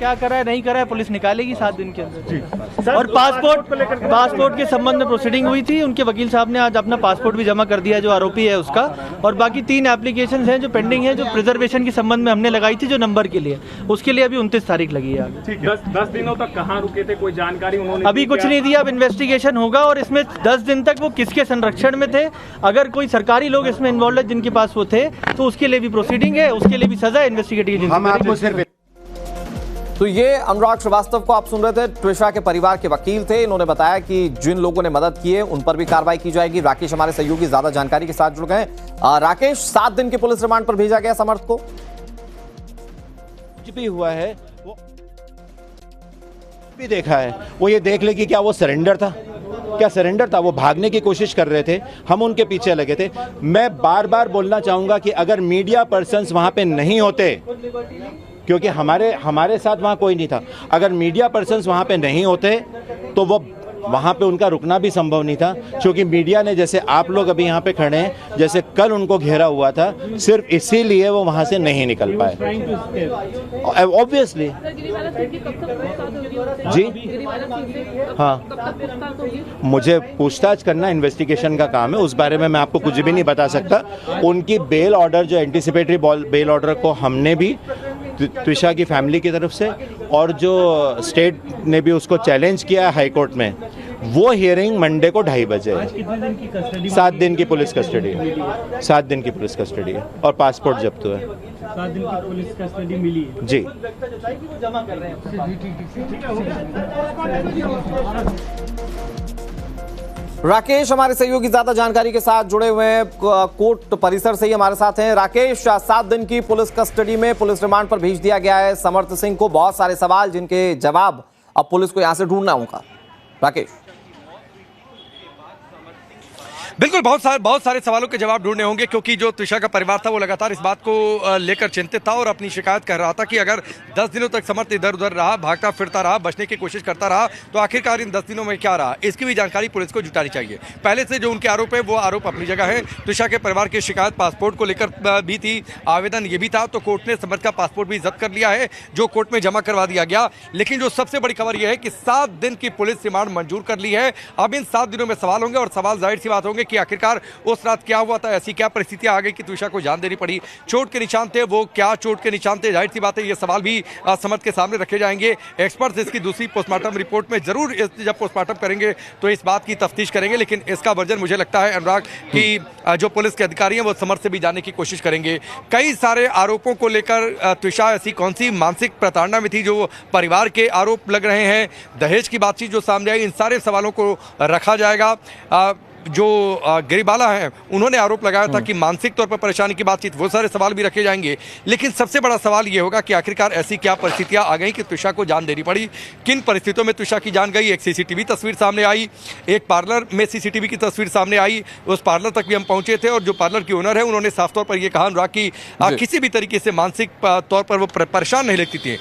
क्या करा है नहीं करा है पुलिस निकालेगी 7 दिन के अंदर। और पासपोर्ट के संबंध में प्रोसीडिंग हुई थी, उनके वकील साहब ने आज अपना पासपोर्ट भी जमा कर दिया जो आरोपी है उसका, और बाकी 3 एप्लीकेशन हैं जो पेंडिंग है, जो प्रिजर्वेशन के संबंध में हमने लगाई थी जो नंबर के लिए, उसके लिए अभी 29 तारीख लगी है। 10 दिनों तक कहाँ रुके थे, कोई जानकारी उन्होंने अभी कुछ नहीं दिया। अब इन्वेस्टिगेशन होगा और इसमें 10 दिन तक वो किसके संरक्षण में थे, अगर कोई सरकारी लोग इसमें इन्वॉल्व है जिनके पास वो थे तो उसके लिए भी प्रोसीडिंग है, उसके लिए भी सजा इन्वेस्टिगेटिव एजेंसी। तो ये अनुराग श्रीवास्तव को आप सुन रहे थे, त्विषा के परिवार के वकील थे। इन्होंने बताया कि जिन लोगों ने मदद की है उन पर भी कार्रवाई की जाएगी। राकेश हमारे सहयोगी ज्यादा जानकारी के साथ जुड़ गए। राकेश, 7 दिन के पुलिस रिमांड पर भेजा गया समर्थ को। कुछ भी हुआ है वो भी देखा है, वो ये देख ले कि क्या वो सरेंडर था, क्या सरेंडर था, वो भागने की कोशिश कर रहे थे, हम उनके पीछे लगे थे। मैं बार बार बोलना चाहूंगा कि अगर मीडिया पर्सन्स वहां पे नहीं होते, क्योंकि हमारे साथ वहाँ कोई नहीं था, अगर मीडिया पर्सन्स वहाँ पे नहीं होते तो वो वहाँ पे उनका रुकना भी संभव नहीं था, क्योंकि मीडिया ने, जैसे आप लोग अभी यहाँ पे खड़े हैं, जैसे कल उनको घेरा हुआ था, सिर्फ इसीलिए वो वहाँ से नहीं निकल पाए। ऑब्वियसली जी हाँ, मुझे पूछताछ करना इन्वेस्टिगेशन का काम है, उस बारे में मैं आपको कुछ भी नहीं बता सकता। उनकी बेल ऑर्डर, जो एंटीसिपेटरी बेल ऑर्डर को हमने भी त्विषा की फैमिली की तरफ से, और जो स्टेट ने भी उसको चैलेंज किया है हाई कोर्ट में, वो हियरिंग मंडे को 2:30 बजे है। 7 दिन की पुलिस कस्टडी है, 7 दिन की पुलिस कस्टडी है और पासपोर्ट जब्त हुआ है। 7 दिन की पुलिस कस्टडी मिली है जी। राकेश हमारे सहयोगी ज्यादा जानकारी के साथ जुड़े हुए हैं, कोर्ट परिसर से ही हमारे साथ हैं। राकेश, 7 दिन की पुलिस कस्टडी में पुलिस रिमांड पर भेज दिया गया है समर्थ सिंह को। बहुत सारे सवाल जिनके जवाब अब पुलिस को यहां से ढूंढना होगा। राकेश, बिल्कुल बहुत सारे सवालों के जवाब ढूंढने होंगे, क्योंकि जो त्विषा का परिवार था वो लगातार इस बात को लेकर चिंतित था और अपनी शिकायत कर रहा था कि अगर 10 दिनों तक समर्थ इधर उधर रहा, भागता फिरता रहा, बचने की कोशिश करता रहा, तो आखिरकार इन 10 दिनों में क्या रहा, इसकी भी जानकारी पुलिस को जुटानी चाहिए। पहले से जो उनके आरोप है वो आरोप अपनी जगह है। त्विषा के परिवार की शिकायत पासपोर्ट को लेकर भी थी, आवेदन ये भी था, तो कोर्ट ने समर्थ का पासपोर्ट भी जब्त कर लिया है, जो कोर्ट में जमा करवा दिया गया। लेकिन जो सबसे बड़ी खबर यह है कि 7 दिन की पुलिस रिमांड मंजूर कर ली है। अब इन 7 दिनों में सवाल होंगे, और सवाल जाहिर सी बात होंगे कि आखिरकार उस रात क्या हुआ था, ऐसी क्या परिस्थितियां आ गई कि त्विषा को जान देनी पड़ी, चोट के निशान थे, वो क्या चोट के निशान थे, जाहिर सी बात है ये सवाल भी समर्थ के सामने रखे जाएंगे। एक्सपर्ट्स इसकी दूसरी पोस्टमार्टम रिपोर्ट में जरूर जब पोस्टमार्टम करेंगे तो इस बात की तफ्तीश करेंगे, लेकिन इसका वर्जन मुझे लगता है अनुराग कि जो पुलिस के अधिकारी हैं वो समर्थ से भी जानने की कोशिश करेंगे। कई सारे आरोपों को लेकर त्विषा ऐसी कौन सी मानसिक प्रताड़ना में थी जो परिवार के आरोप लग रहे हैं, दहेज की बातचीत जो सामने आई, इन सारे सवालों को रखा जाएगा। जो गिरिबाला हैं उन्होंने आरोप लगाया था कि मानसिक तौर पर परेशानी की बातचीत, वो सारे सवाल भी रखे जाएंगे। लेकिन सबसे बड़ा सवाल ये होगा कि आखिरकार ऐसी क्या परिस्थितियां आ गई कि त्विषा को जान देनी पड़ी, किन परिस्थितियों में त्विषा की जान गई। एक सीसीटीवी तस्वीर सामने आई, एक पार्लर में सीसीटीवी की तस्वीर सामने आई, उस पार्लर तक भी हम पहुंचे थे और जो पार्लर की ओनर है उन्होंने साफ तौर पर यह कहा अनुराग कि किसी भी तरीके से मानसिक तौर पर वो परेशान नहीं लगती थी।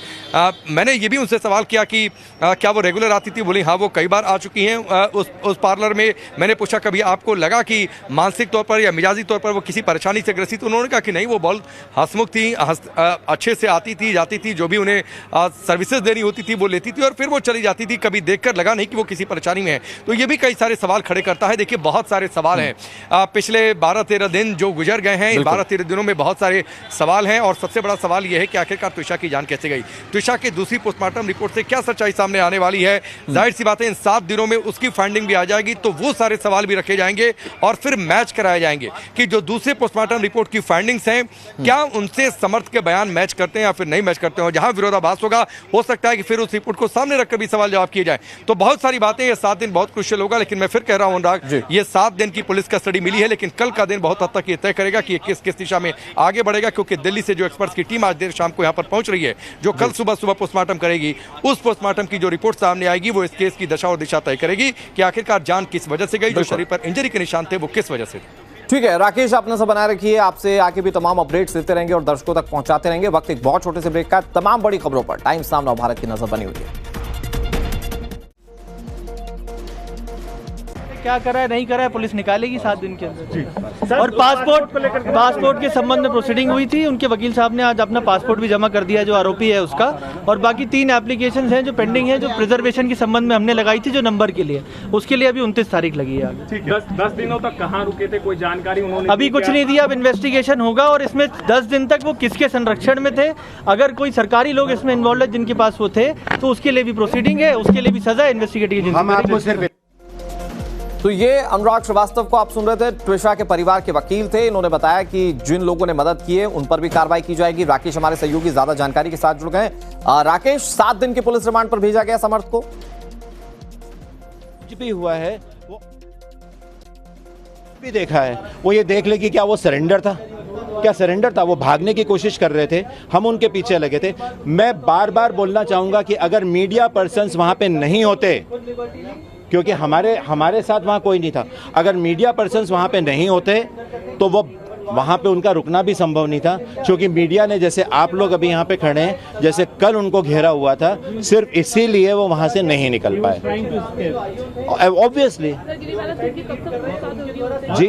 मैंने ये भी उनसे सवाल किया कि क्या वो रेगुलर आती थी, बोली हाँ वो कई बार आ चुकी हैं उस पार्लर में। मैंने पूछा कभी आपको लगा कि मानसिक तौर पर या मिजाजी तौर पर वो किसी परेशानी से ग्रसित, उन्होंने कहा कि नहीं, वो बहुत हंसमुख थी, अच्छे से आती थी जाती थी, जो भी उन्हें सर्विसेज देनी होती थी वो लेती थी और फिर वो चली जाती थी, कभी देखकर लगा नहीं कि वो किसी परेशानी में है। तो ये भी कई सारे सवाल खड़े करता है। देखिए बहुत सारे सवाल हैं, पिछले 12-13 दिन जो गुजर गए हैं, इन 12-13 दिनों में बहुत सारे सवाल हैं और सबसे बड़ा सवाल यह है कि आखिरकार त्विषा की जान कैसे गई, त्विषा की दूसरी पोस्टमार्टम रिपोर्ट से क्या सच्चाई सामने आने वाली है। जाहिर सी बात है इन 7 दिनों में उसकी फाइंडिंग भी आ जाएगी, तो वो सारे सवाल भी रखे जाएंगे और फिर मैच कराए जाएंगे कि जो दूसरे पोस्टमार्टम रिपोर्ट की फाइंडिंग्स हैं क्या उनसे समर्थ के बयान मैच करते हैं या फिर नहीं मैच करते हैं। जहां विरोधाभास होगा हो सकता है कि फिर उस रिपोर्ट को सामने रखकर भी सवाल जवाब किए जाए। तो बहुत सारी बातें, ये 7 दिन बहुत क्रूशियल होगा। लेकिन मैं फिर कह रहा हूं अनुराग, ये 7 दिन की पुलिस कस्टडी मिली है, लेकिन कल का दिन बहुत हद तक ये तय करेगा कि किस किस दिशा में आगे बढ़ेगा, क्योंकि दिल्ली से जो एक्सपर्ट्स की टीम आज देर शाम को यहां पर पहुंच रही है, जो कल सुबह पोस्टमार्टम करेगी, उस पोस्टमार्टम की जो रिपोर्ट सामने आएगी वो इस केस की दशा और दिशा तय करेगी कि आखिरकार जान किस वजह से गई, जो शरीर पर इंजरी के निशान थे वो किस वजह से। ठीक है राकेश, अपना सब बनाए रखिए, आपसे आगे भी तमाम अपडेट्स देते रहेंगे और दर्शकों तक पहुंचाते रहेंगे। वक्त एक बहुत छोटे से ब्रेक का, तमाम बड़ी खबरों पर टाइम्स नाउ भारत की नजर बनी हुई है। क्या करा है नहीं करा है पुलिस निकालेगी 7 दिन के अंदर। और पासपोर्ट के संबंध में प्रोसीडिंग हुई थी, उनके वकील साहब ने आज अपना पासपोर्ट भी जमा कर दिया जो आरोपी है उसका, और बाकी 3 एप्लीकेशन हैं जो पेंडिंग है, जो प्रिजर्वेशन के संबंध में हमने लगाई थी जो नंबर के लिए, उसके लिए अभी 29 तारीख लगी है आगे। 10 दिनों तक कहाँ रुके थे, कोई जानकारी उन्होंने अभी कुछ नहीं दिया, अब इन्वेस्टिगेशन होगा और इसमें 10 दिन तक वो किसके संरक्षण में थे, अगर कोई सरकारी लोग इसमें इन्वॉल्व है जिनके पास वो थे तो उसके लिए भी प्रोसीडिंग है, उसके लिए भी सजा इन्वेस्टिगेटिव। हम आपको सिर्फ तो ये अनुराग श्रीवास्तव को आप सुन रहे थे, ट्विशा के परिवार के वकील थे। इन्होंने बताया कि जिन लोगों ने मदद की है उन पर भी कार्रवाई की जाएगी। राकेश हमारे सहयोगी ज्यादा जानकारी के साथ जुड़ गए। राकेश, 7 दिन की पुलिस रिमांड पर भेजा गया समर्थ को। कुछ भी हुआ है वो भी देखा है, वो ये देख ले कि क्या वो सरेंडर था, क्या सरेंडर था, वो भागने की कोशिश कर रहे थे, हम उनके पीछे लगे थे। मैं बार बार बोलना चाहूंगा कि अगर मीडिया पर्सन्स वहां पे नहीं होते, क्योंकि हमारे साथ वहाँ कोई नहीं था, अगर मीडिया पर्सन्स वहाँ पे नहीं होते तो वो वहाँ पे उनका रुकना भी संभव नहीं था, क्योंकि मीडिया ने, जैसे आप लोग अभी यहाँ पे खड़े हैं, जैसे कल उनको घेरा हुआ था, सिर्फ इसीलिए वो वहाँ से नहीं निकल पाए। ऑब्वियसली जी,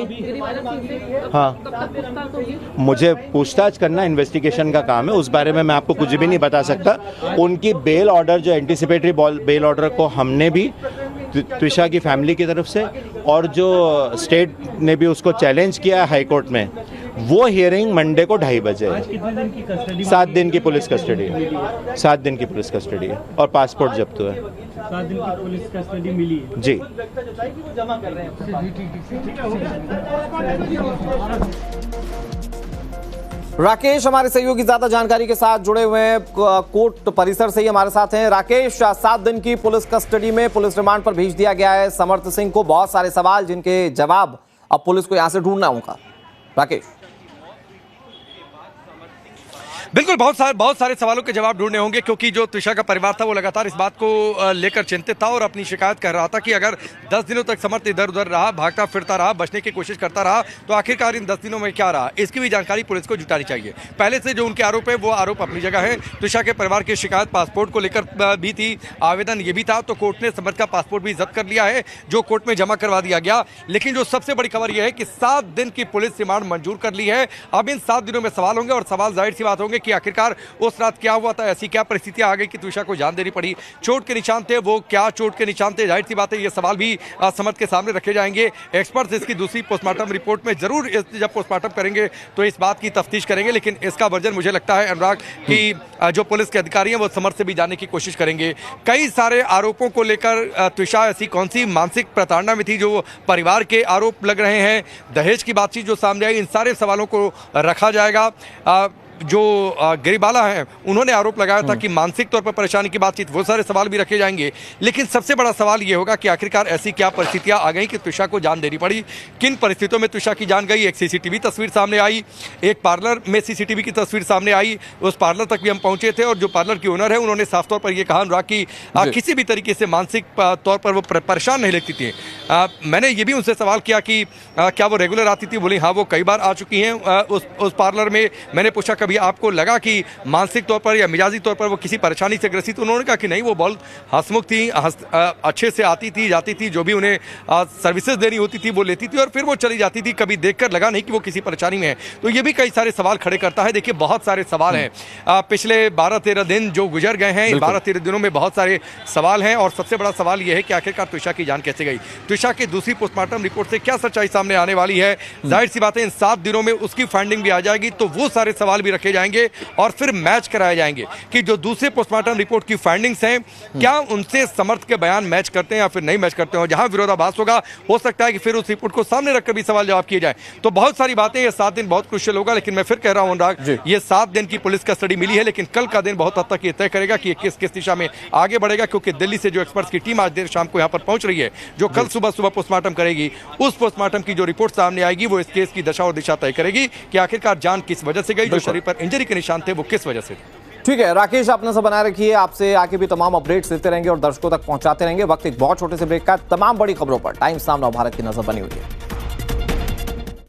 हाँ, मुझे पूछताछ करना इन्वेस्टिगेशन का काम है, उस बारे में मैं आपको कुछ भी नहीं बता सकता। उनकी बेल ऑर्डर, जो एंटीसिपेटरी बेल ऑर्डर को हमने भी त्विशा की फैमिली की तरफ से, और जो स्टेट ने भी उसको चैलेंज किया हाई कोर्ट में, वो हियरिंग मंडे को 2:30 बजे है। 7 दिन की पुलिस कस्टडी है, 7 दिन की पुलिस कस्टडी है, और पासपोर्ट जब्त हुआ है। 7 दिन की पुलिस कस्टडी मिली है जी। राकेश हमारे सहयोगी ज्यादा जानकारी के साथ जुड़े हुए हैं, कोर्ट परिसर से ही हमारे साथ हैं। राकेश, 7 दिन की पुलिस कस्टडी में पुलिस रिमांड पर भेज दिया गया है समर्थ सिंह को। बहुत सारे सवाल जिनके जवाब अब पुलिस को यहां से ढूंढना होगा। राकेश, बिल्कुल बहुत सारे सवालों के जवाब ढूंढने होंगे, क्योंकि जो त्विशा का परिवार था वो लगातार इस बात को लेकर चिंतित था और अपनी शिकायत कर रहा था कि अगर 10 दिनों तक समर्थ इधर उधर रहा, भागता फिरता रहा, बचने की कोशिश करता रहा, तो आखिरकार इन 10 दिनों में क्या रहा, इसकी भी जानकारी पुलिस को जुटानी चाहिए। पहले से जो उनके आरोप है वो आरोप अपनी जगह है। त्विशा के परिवार की शिकायत पासपोर्ट को लेकर भी थी, आवेदन ये भी था, तो कोर्ट ने समर्थ का पासपोर्ट भी जब्त कर लिया है, जो कोर्ट में जमा करवा दिया गया। लेकिन जो सबसे बड़ी खबर यह है कि 7 दिन की पुलिस रिमांड मंजूर कर ली है। अब इन 7 दिनों में सवाल होंगे, और सवाल जाहिर सी बात होंगे कि आखिरकार उस रात क्या हुआ था, ऐसी क्या परिस्थितियां आ गई कि त्विशा को जान देनी पड़ी, चोट के निशान थे, वो क्या चोट के निशान थे, जाहिर सी बात है ये सवाल भी समर्थ के सामने रखे जाएंगे। एक्सपर्ट्स इसकी दूसरी पोस्टमार्टम रिपोर्ट में जरूर जब पोस्टमार्टम करेंगे तो इस बात की तफ्तीश करेंगे, लेकिन इसका वर्जन मुझे लगता है अनुराग कि जो पुलिस के अधिकारी हैं वो समर्थ से भी जानने की कोशिश करेंगे। कई सारे आरोपों को लेकर त्विशा ऐसी कौन सी मानसिक प्रताड़ना में थी जो परिवार के आरोप लग रहे हैं, दहेज की बातचीत जो सामने आई, इन सारे सवालों को रखा जाएगा। जो गिरिबाला हैं उन्होंने आरोप लगाया था कि मानसिक तौर पर परेशानी की बातचीत, वो सारे सवाल भी रखे जाएंगे। लेकिन सबसे बड़ा सवाल ये होगा कि आखिरकार ऐसी क्या परिस्थितियां आ गई कि त्विशा को जान देनी पड़ी, किन परिस्थितियों में त्विशा की जान गई। एक सीसीटीवी तस्वीर सामने आई, एक पार्लर में सीसीटीवी की तस्वीर सामने आई, उस पार्लर तक भी हम पहुंचे थे और जो पार्लर की ओनर है उन्होंने साफ तौर पर यह कहा अनुराग कि किसी भी तरीके से मानसिक तौर पर वो परेशान नहीं लगती थी। मैंने ये भी उनसे सवाल किया कि क्या वो रेगुलर आती थी, बोली हाँ वो कई बार आ चुकी हैं उस पार्लर में। मैंने पूछा कभी आपको लगा कि मानसिक तौर पर या मिजाजी तौर पर वो किसी परेशानी से ग्रसित, उन्होंने कहा कि नहीं वो बहुत हंसमुख थी, अच्छे से आती थी जाती थी, जो भी उन्हें सर्विसेज देनी होती थी वो लेती थी और फिर वो चली जाती थी, कभी देखकर लगा नहीं कि वो किसी परेशानी में है। तो ये भी कई सारे सवाल खड़े करता है। देखिए बहुत सारे सवाल हैं, पिछले 12-13 दिन जो गुजर गए हैं, इन 12-13 दिनों में बहुत सारे सवाल हैं और सबसे बड़ा सवाल यह है कि आखिरकार त्विशा की जान कैसे गई, त्विशा की दूसरी पोस्टमार्टम रिपोर्ट से क्या सच्चाई सामने आने वाली है। जाहिर सी बात है इन 7 दिनों में उसकी फाइंडिंग भी आ जाएगी, तो वो सारे सवाल भी रखे जाएंगे और फिर मैच कराए जाएंगे कि जो दूसरे पोस्टमार्टम रिपोर्ट की फाइंडिंग्स हैं क्या उनसे समर्थ के बयान मैच करते हैं या फिर नहीं मैच करते हैं। जहां विरोधाभास होगा हो सकता है कि फिर उस रिपोर्ट को सामने रखकर भी सवाल जवाब किए जाए। तो बहुत सारी बातें, ये 7 दिन बहुत क्रुशियल होगा। लेकिन मैं फिर कह रहा हूं अनुराग, ये 7 दिन की पुलिस कस्टडी मिली है, लेकिन कल का दिन बहुत हद तक ये तय करेगा कि किस दिशा में आगे बढ़ेगा, क्योंकि दिल्ली से जो एक्सपर्ट्स की टीम आज देर शाम को यहां पर पहुंच रही है, जो कल सुबह पोस्टमार्टम करेगी, उस पोस्टमार्टम की जो रिपोर्ट सामने आएगी वो इस केस की दशा और दिशा तय करेगी कि आखिरकार जान किस वजह से गई, जो शरीर पर इंजरी के निशान थे वो किस वजह से। ठीक है राकेश, आपने सब बनाए रखिए, आपसे आगे भी तमाम अपडेट्स देते रहेंगे और दर्शकों तक पहुंचाते रहेंगे। वक्त एक बहुत छोटे से ब्रेक का, तमाम बड़ी खबरों पर टाइम्स नाउ भारत की नजर बनी हुई है।